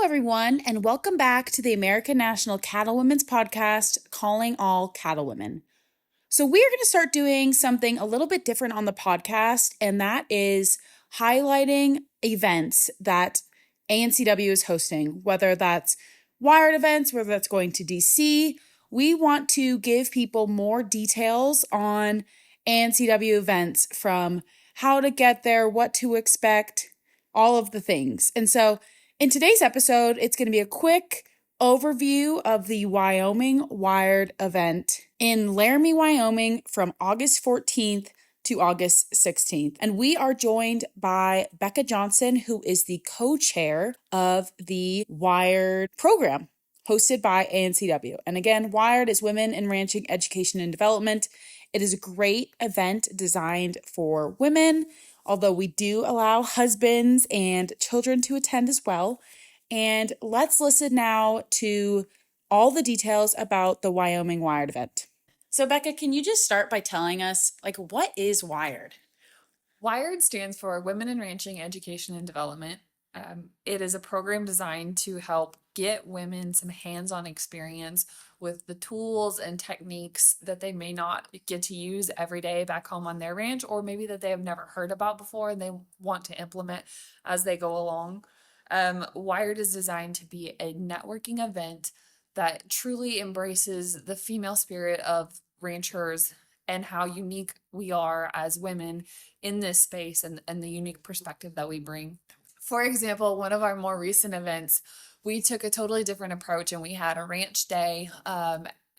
everyone, and welcome back to the American National Cattlewomen's Podcast, Calling All Cattlewomen. So, we are going to start doing something a little bit different on the podcast, and that is highlighting events that ANCW is hosting, whether that's Wired events, whether that's going to DC. We want to give people more details on ANCW events, from how to get there, what to expect, all of the things. And so, in today's episode, it's going to be a quick overview of the Wyoming Wired event in Laramie, Wyoming from August 14th to August 16th. And we are joined by Becca Johnson, who is the co-chair of the Wired program hosted by ANCW. And again, Wired is Women in Ranching Education and Development. It is a great event designed for women, although we do allow husbands and children to attend as well. And let's listen now to all the details about the Wyoming Wired event. So, Becca, can you just start by telling us, what is Wired? WIRED stands for Women in Ranching Education and Development. It is a program designed to help get women some hands-on experience with the tools and techniques that they may not get to use every day back home on their ranch, or maybe that they have never heard about before and they want to implement as they go along. WIRED is designed to be a networking event that truly embraces the female spirit of ranchers and how unique we are as women in this space, and the unique perspective that we bring. For example, one of our more recent events, we took a totally different approach, and we had a ranch day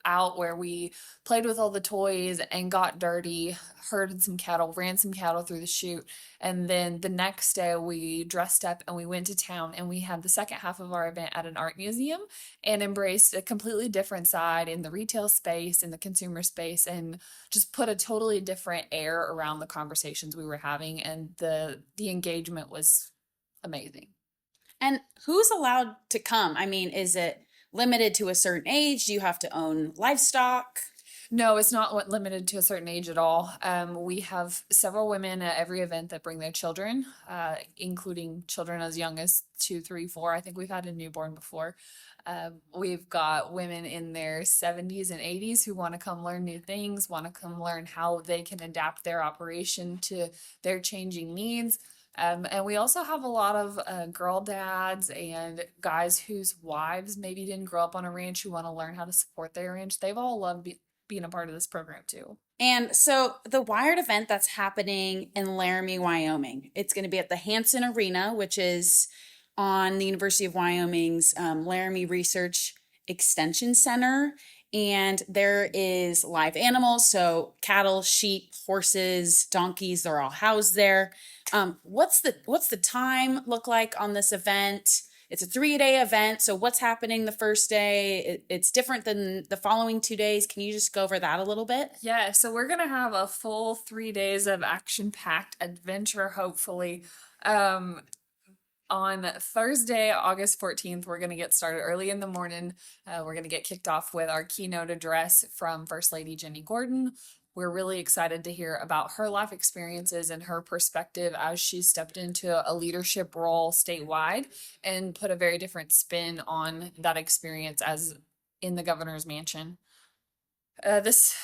out where we played with all the toys and got dirty, herded some cattle, ran some cattle through the chute. And then the next day we dressed up and we went to town, and we had the second half of our event at an art museum and embraced a completely different side in the retail space, in the consumer space, and just put a totally different air around the conversations we were having. And the engagement was amazing. And who's allowed to come? I mean, is it limited to a certain age? Do you have to own livestock? No, it's not limited to a certain age at all. We have several women at every event that bring their children, including children as young as 2, 3, 4. I think we've had a newborn before. We've got women in their 70s and 80s who want to come learn new things, want to come learn how they can adapt their operation to their changing needs. And we also have a lot of girl dads and guys whose wives maybe didn't grow up on a ranch who want to learn how to support their ranch. They've all loved being a part of this program too. And so the Wired event that's happening in Laramie, Wyoming, it's going to be at the Hanson Arena, which is on the University of Wyoming's Laramie Research Extension Center. And there is live animals, so cattle, sheep, horses, donkeys, they're all housed there. What's the time look like on this event? It's a 3-day event, so what's happening the first day? It's different than the following 2 days. Can you just go over that a little bit? Yeah, so we're gonna have a full 3 days of action-packed adventure, hopefully. On Thursday, August 14th, we're going to get started early in the morning. We're going to get kicked off with our keynote address from First Lady Jenny Gordon. We're really excited to hear about her life experiences and her perspective as she stepped into a leadership role statewide and put a very different spin on that experience as in the governor's mansion. This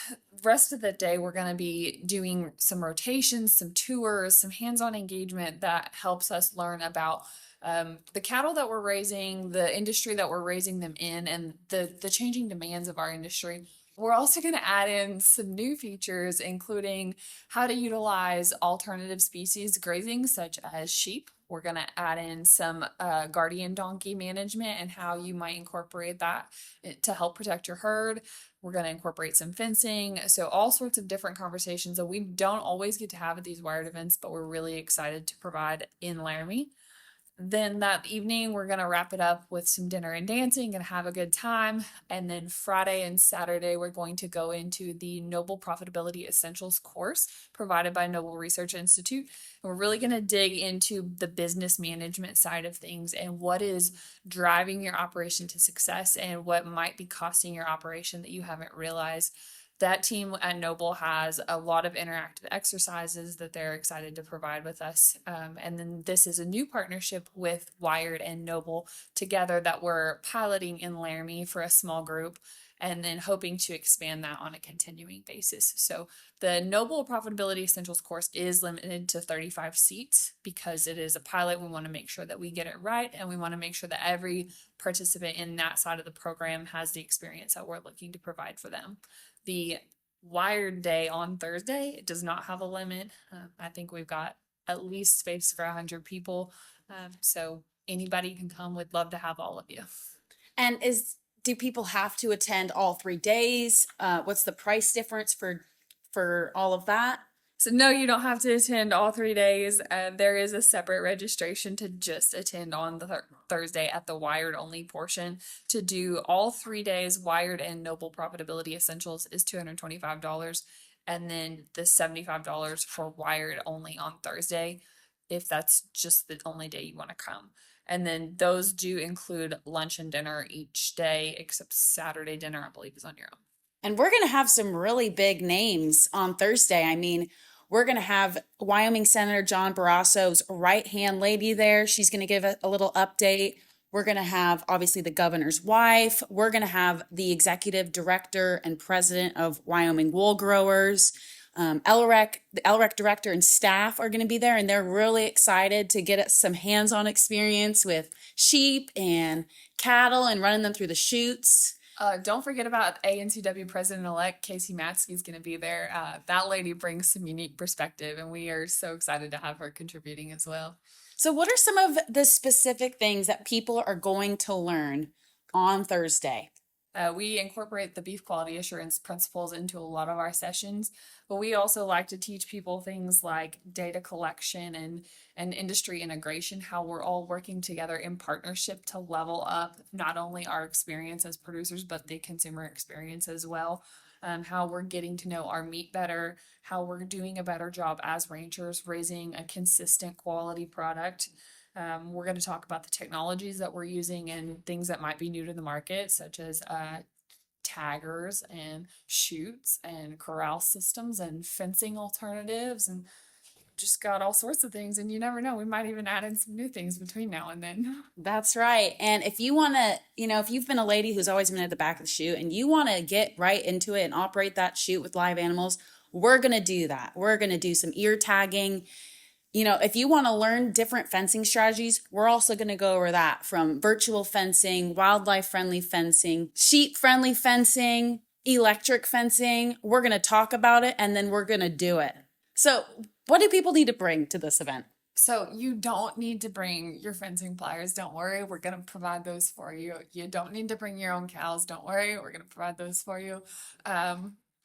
rest of the day, we're going to be doing some rotations, some tours, some hands-on engagement that helps us learn about the cattle that we're raising, the industry that we're raising them in, and the changing demands of our industry. We're also going to add in some new features, including how to utilize alternative species grazing, such as sheep. We're going to add in some guardian donkey management and how you might incorporate that to help protect your herd. We're going to incorporate some fencing. So all sorts of different conversations that we don't always get to have at these Wired events, but we're really excited to provide in Laramie. Then that evening, we're going to wrap it up with some dinner and dancing and have a good time. And then Friday and Saturday, we're going to go into the Noble Profitability Essentials course provided by Noble Research Institute. And we're really going to dig into the business management side of things and what is driving your operation to success and what might be costing your operation that you haven't realized. That team at Noble has a lot of interactive exercises that they're excited to provide with us. And then this is a new partnership with Wired and Noble together that we're piloting in Laramie for a small group and then hoping to expand that on a continuing basis. So the Noble Profitability Essentials course is limited to 35 seats because it is a pilot. We want to make sure that we get it right, and we want to make sure that every participant in that side of the program has the experience that we're looking to provide for them. The Wired Day on Thursday does not have a limit. I think we've got at least space for 100 people. So anybody can come. We'd love to have all of you. And do people have to attend all 3 days? What's the price difference for all of that? So no, you don't have to attend all 3 days. There is a separate registration to just attend on the Thursday at the Wired only portion. To do all 3 days, Wired and Noble Profitability Essentials is $225. And then the $75 for Wired only on Thursday, if that's just the only day you want to come. And then those do include lunch and dinner each day, except Saturday dinner, I believe, is on your own. And we're going to have some really big names on Thursday. I mean, we're going to have Wyoming Senator John Barrasso's right-hand lady there. She's going to give a little update. We're going to have, obviously, the governor's wife. We're going to have the executive director and president of Wyoming Wool Growers. The LREC director and staff are going to be there, and they're really excited to get some hands-on experience with sheep and cattle and running them through the chutes. Don't forget about ANCW President-elect Casey Matsky is going to be there. That lady brings some unique perspective, and we are so excited to have her contributing as well. So what are some of the specific things that people are going to learn on Thursday? We incorporate the beef quality assurance principles into a lot of our sessions, but we also like to teach people things like data collection and industry integration, how we're all working together in partnership to level up not only our experience as producers, but the consumer experience as well. How we're getting to know our meat better, how we're doing a better job as ranchers, raising a consistent quality product. We're going to talk about the technologies that we're using and things that might be new to the market, such as taggers and chutes and corral systems and fencing alternatives, and just got all sorts of things. And you never know, we might even add in some new things between now and then. That's right. And if you want to, if you've been a lady who's always been at the back of the chute and you want to get right into it and operate that chute with live animals, we're going to do that. We're going to do some ear tagging. If you want to learn different fencing strategies, we're also going to go over that, from virtual fencing, wildlife friendly fencing, sheep friendly fencing, electric fencing. We're going to talk about it, and then we're going to do it. So what do people need to bring to this event? So you don't need to bring your fencing pliers. Don't worry. We're going to provide those for you. You don't need to bring your own cows. Don't worry. We're going to provide those for you.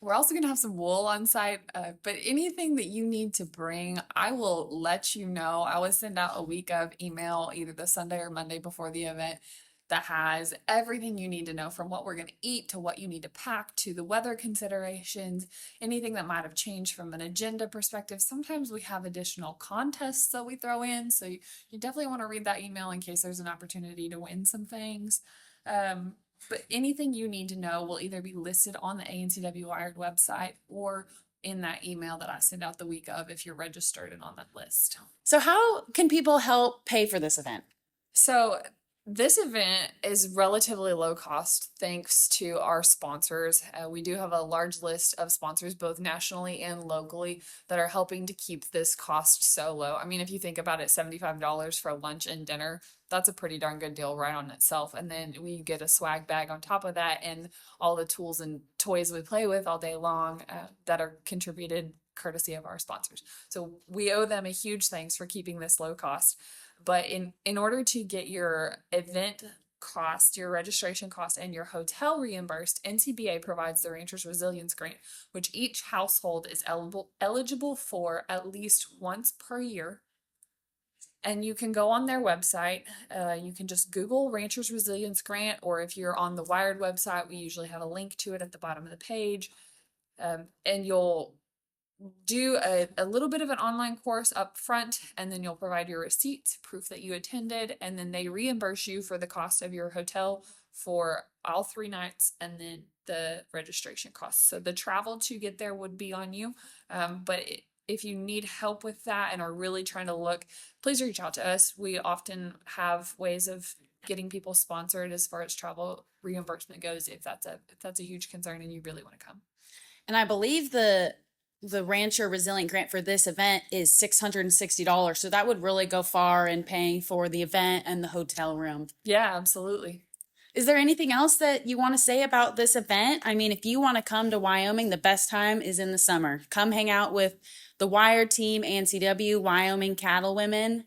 We're also going to have some wool on site, but anything that you need to bring, I will let you know. I will send out a week of email either the Sunday or Monday before the event that has everything you need to know, from what we're going to eat to what you need to pack to the weather considerations, anything that might have changed from an agenda perspective. Sometimes we have additional contests that we throw in, so you definitely want to read that email in case there's an opportunity to win some things. But anything you need to know will either be listed on the ANCW Wired website or in that email that I send out the week of if you're registered and on that list. So how can people help pay for this event? So this event is relatively low cost thanks to our sponsors. We do have a large list of sponsors, both nationally and locally, that are helping to keep this cost so low. I mean, if you think about it, $75 for lunch and dinner, that's a pretty darn good deal right on itself. And then we get a swag bag on top of that and all the tools and toys we play with all day long that are contributed courtesy of our sponsors. So we owe them a huge thanks for keeping this low cost. But in order to get your event cost, your registration cost, and your hotel reimbursed, NCBA provides the Ranchers Resilience Grant, which each household is eligible for at least once per year. And you can go on their website. You can just Google Ranchers Resilience Grant, or if you're on the Wired website, we usually have a link to it at the bottom of the page. And you'll do a little bit of an online course up front, and then you'll provide your receipts, proof that you attended, and then they reimburse you for the cost of your hotel for all 3 nights and then the registration costs. So the travel to get there would be on you. But if you need help with that and are really trying to look, please reach out to us. We often have ways of getting people sponsored as far as travel reimbursement goes if that's a huge concern and you really want to come. And I believe the Rancher Resilient Grant for this event is $660. So that would really go far in paying for the event and the hotel room. Yeah, absolutely. Is there anything else that you want to say about this event? I mean, if you want to come to Wyoming, the best time is in the summer. Come hang out with the Wired team, ANCW, Wyoming Cattle Women.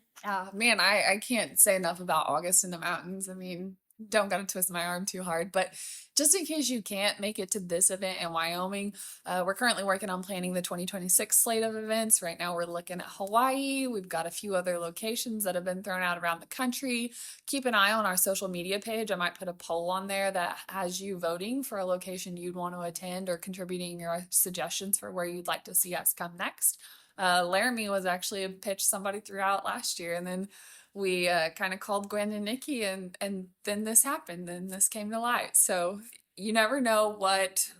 Man, I can't say enough about August in the mountains. I mean, don't gotta twist my arm too hard, but just in case you can't make it to this event in Wyoming, we're currently working on planning the 2026 slate of events. Right now, we're looking at Hawaii. We've got a few other locations that have been thrown out around the country. Keep an eye on our social media page. I might put a poll on there that has you voting for a location you'd want to attend or contributing your suggestions for where you'd like to see us come next. Laramie was actually a pitch somebody threw out last year, and then we kind of called Gwen and Nikki, and then this happened, and this came to light. So you never know what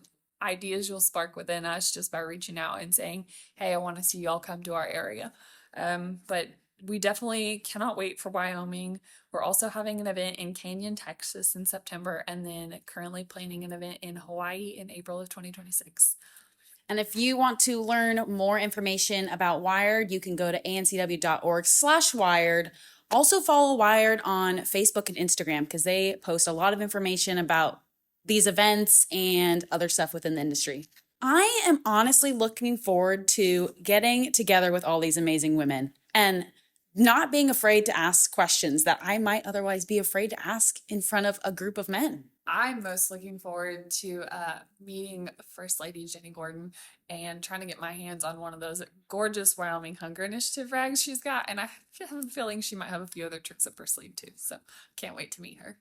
ideas you'll spark within us just by reaching out and saying, "Hey, I want to see y'all come to our area." But we definitely cannot wait for Wyoming. We're also having an event in Canyon, Texas in September, and then currently planning an event in Hawaii in April of 2026. And if you want to learn more information about Wired, you can go to ancw.org/wired. Also follow Wired on Facebook and Instagram because they post a lot of information about these events and other stuff within the industry. I am honestly looking forward to getting together with all these amazing women and not being afraid to ask questions that I might otherwise be afraid to ask in front of a group of men. I'm most looking forward to meeting First Lady Jenny Gordon and trying to get my hands on one of those gorgeous Wyoming Hunger Initiative rags she's got. And I have a feeling she might have a few other tricks up her sleeve too. So can't wait to meet her.